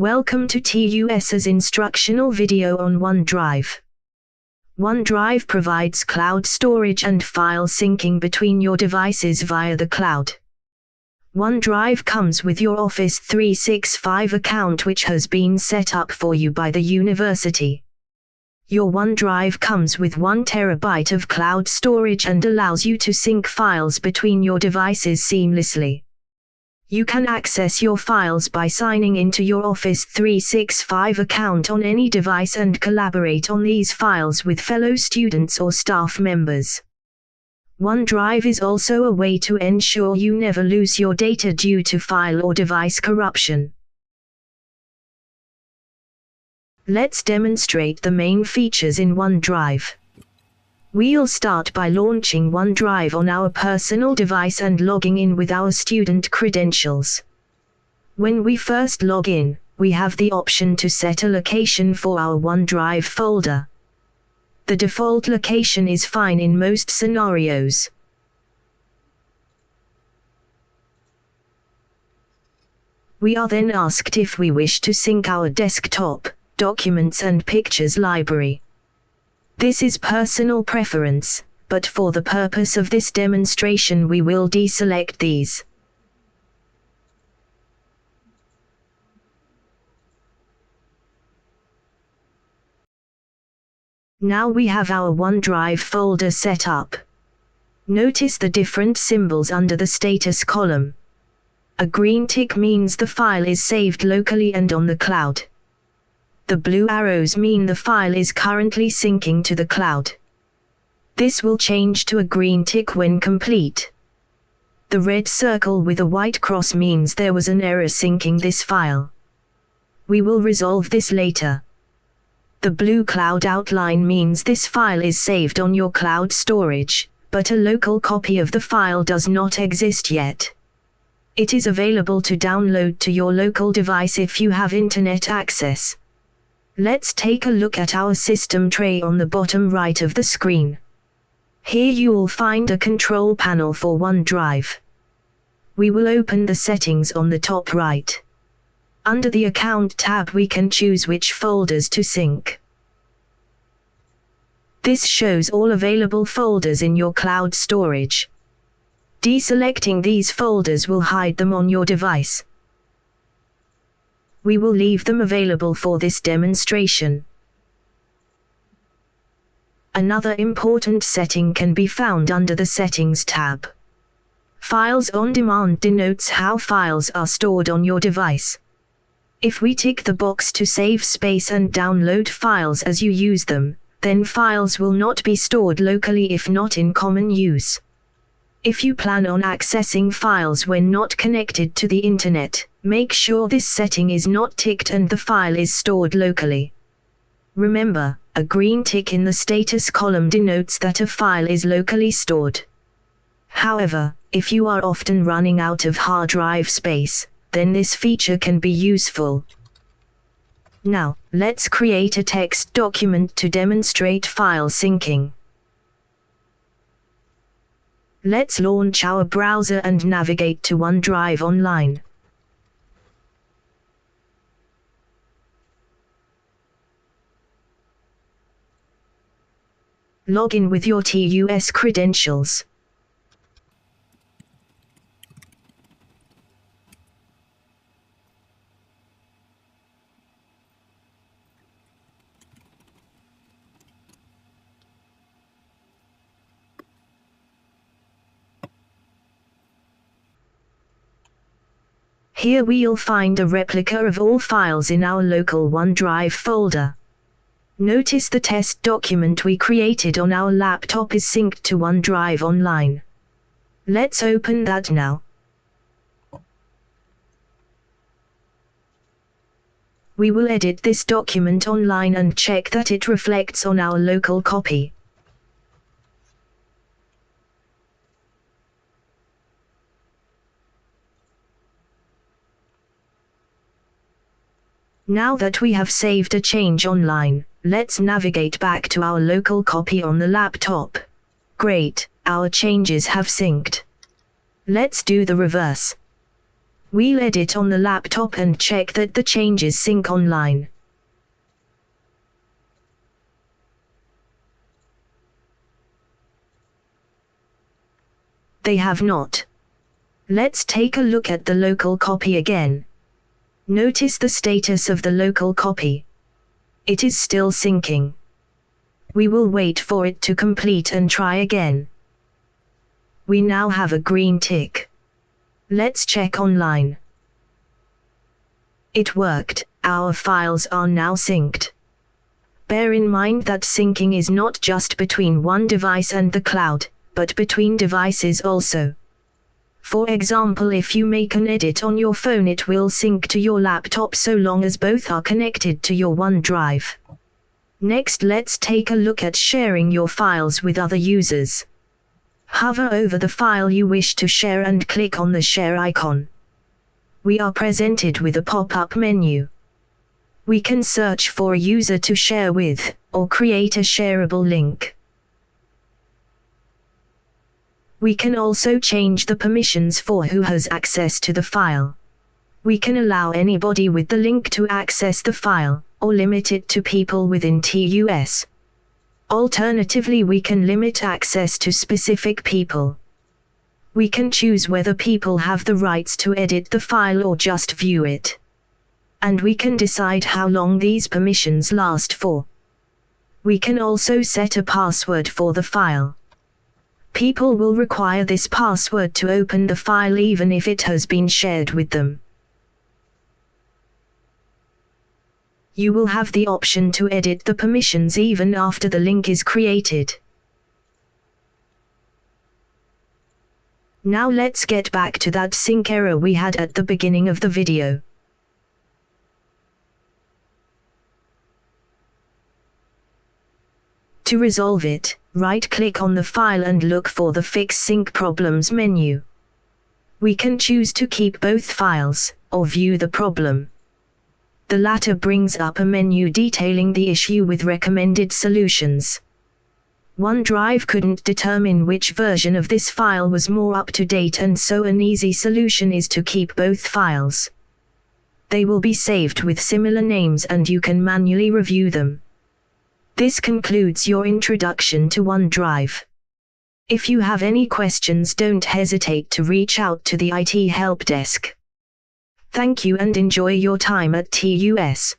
Welcome to TUS's instructional video on OneDrive. OneDrive provides cloud storage and file syncing between your devices via the cloud. OneDrive comes with your Office 365 account, which has been set up for you by the university. Your OneDrive comes with 1 terabyte of cloud storage and allows you to sync files between your devices seamlessly. You can access your files by signing into your Office 365 account on any device and collaborate on these files with fellow students or staff members. OneDrive is also a way to ensure you never lose your data due to file or device corruption. Let's demonstrate the main features in OneDrive. We'll start by launching OneDrive on our personal device and logging in with our student credentials. When we first log in, we have the option to set a location for our OneDrive folder. The default location is fine in most scenarios. We are then asked if we wish to sync our desktop, documents and pictures library. This is personal preference, but for the purpose of this demonstration we will deselect these. Now we have our OneDrive folder set up. Notice the different symbols under the status column. A green tick means the file is saved locally and on the cloud. The blue arrows mean the file is currently syncing to the cloud. This will change to a green tick when complete. The red circle with a white cross means there was an error syncing this file. We will resolve this later. The blue cloud outline means this file is saved on your cloud storage, but a local copy of the file does not exist yet. It is available to download to your local device if you have internet access. Let's take a look at our system tray on the bottom right of the screen. Here you will find a control panel for OneDrive. We will open the settings on the top right. Under the Account tab we can choose which folders to sync. This shows all available folders in your cloud storage. Deselecting these folders will hide them on your device. We will leave them available for this demonstration. Another important setting can be found under the Settings tab. Files on Demand denotes how files are stored on your device. If we tick the box to save space and download files as you use them, then files will not be stored locally if not in common use. If you plan on accessing files when not connected to the internet, make sure this setting is not ticked and the file is stored locally. Remember, a green tick in the status column denotes that a file is locally stored. However, if you are often running out of hard drive space, then this feature can be useful. Now, let's create a text document to demonstrate file syncing. Let's launch our browser and navigate to OneDrive Online. Log in with your TUS credentials. Here we'll find a replica of all files in our local OneDrive folder. Notice the test document we created on our laptop is synced to OneDrive Online. Let's open that now. We will edit this document online and check that it reflects on our local copy. Now that we have saved a change online, let's navigate back to our local copy on the laptop. Great, our changes have synced. Let's do the reverse. We'll edit on the laptop and check that the changes sync online. They have not. Let's take a look at the local copy again. Notice the status of the local copy. It is still syncing. We will wait for it to complete and try again. We now have a green tick. Let's check online. It worked, our files are now synced. Bear in mind that syncing is not just between one device and the cloud, but between devices also. For example, if you make an edit on your phone, it will sync to your laptop so long as both are connected to your OneDrive. Next, let's take a look at sharing your files with other users. Hover over the file you wish to share and click on the share icon. We are presented with a pop-up menu. We can search for a user to share with, or create a shareable link. We can also change the permissions for who has access to the file. We can allow anybody with the link to access the file, or limit it to people within TUS. Alternatively, we can limit access to specific people. We can choose whether people have the rights to edit the file or just view it. And we can decide how long these permissions last for. We can also set a password for the file. People will require this password to open the file even if it has been shared with them. You will have the option to edit the permissions even after the link is created. Now let's get back to that sync error we had at the beginning of the video. To resolve it, right-click on the file and look for the Fix Sync Problems menu. We can choose to keep both files, or view the problem. The latter brings up a menu detailing the issue with recommended solutions. OneDrive couldn't determine which version of this file was more up to date, and so an easy solution is to keep both files. They will be saved with similar names and you can manually review them. This concludes your introduction to OneDrive. If you have any questions, don't hesitate to reach out to the IT help desk. Thank you and enjoy your time at TUS.